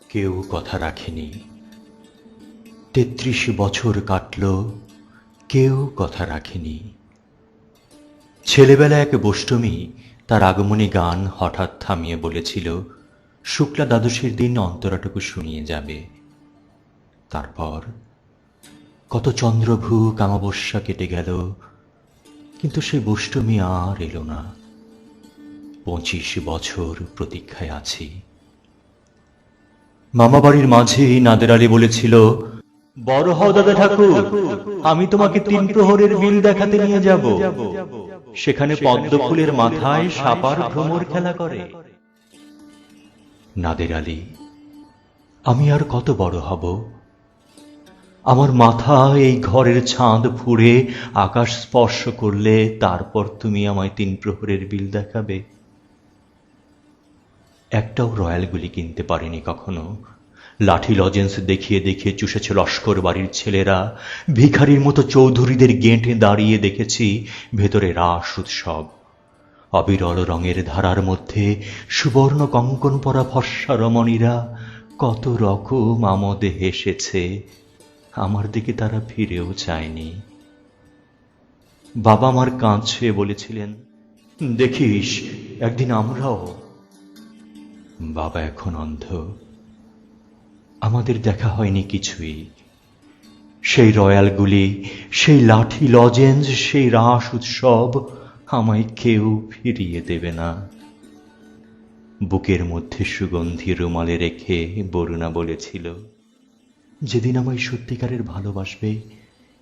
কেউ কথা রাখেনি। ৩৩ বছর কাটল, কেউ কথা রাখেনি। ছেলেবেলা এক বোষ্টমী তার আগমনী গান হঠাৎ থামিয়ে বলেছিল, শুক্লা দ্বাদশীর দিন অন্তরাটুকু শুনিয়ে যাবে। তারপর কত চন্দ্রভূক অমাবস্যা কেটে গেল, কিন্তু সেই বোষ্টমী আর এলো না। ২৫ বছর প্রতীক্ষায় আছি। মামাবাড়ির মাঝে নাদের আলী বলেছিল, বড় হও দাদা ঠাকুর, আমি তোমাকে ৩ প্রহরের বিল দেখাতে নিয়ে যাব। সেখানে পদ্ম ফুলের মাথায় সাপার ভ্রমর খেলা করে। নাদের আলী, আমি আর কত বড় হব? আমার মাথা এই ঘরের ছাদ ফুঁড়ে আকাশ স্পর্শ করলে তারপর তুমি আমায় ৩ প্রহরের বিল দেখাবে? একটাও রয়্যাল গুলি কিনতে পারেনি কখনো। লাঠি লজেন্স দেখিয়ে দেখিয়ে চুষেছে লস্কর বাড়ির ছেলেরা। ভিখারির মতো চৌধুরীদের গেঁটে দাঁড়িয়ে দেখেছি ভেতরে রাস উৎসব। অবিরল রঙের ধারার মধ্যে সুবর্ণ কঙ্কন পরা ফর্সা রমণীরা কত রকম আমোদে হেসেছে। আমার দিকে তারা ফিরেও চায়নি। বাবা আমার কাঁধ ছুঁয়ে বলেছিলেন, দেখিস একদিন আমরাও। বাবা এখন অন্ধ। আমাদের দেখা হয়নি কিছুই। সেই রয়্যালগুলি, সেই লাঠি লজেন্স, সেই রাস উৎসব আমায় কেউ ফিরিয়ে দেবে না। বুকের মধ্যে সুগন্ধি রুমালে রেখে বরুণা বলেছিল, যেদিন আমায় সত্যিকারের ভালোবাসবে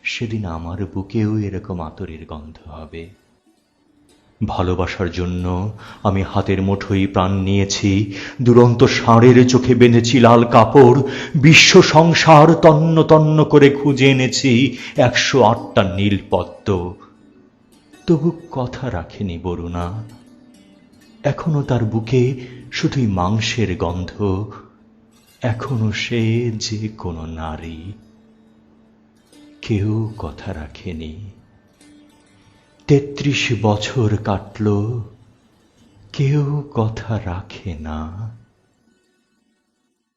সেদিন আমার বুকেও এরকম আতরের গন্ধ হবে। ভালোবাসার জন্য আমি হাতের মুঠোয় প্রাণ নিয়েছি। দুরন্ত ষাঁড়ের চোখে বেঁধেছি লাল কাপড়। বিশ্ব সংসার তন্ন তন্ন করে খুঁজে এনেছি ১০৮টা নীল পদ্ম। তবু কথা রাখেনি বরুণা। এখনো তার বুকে শুধুই মাংসের গন্ধ। এখনো সে যে কোনো নারী। কেউ কথা রাখেনি। ৩৩ বছর কাটল, কেউ কথা রাখে না।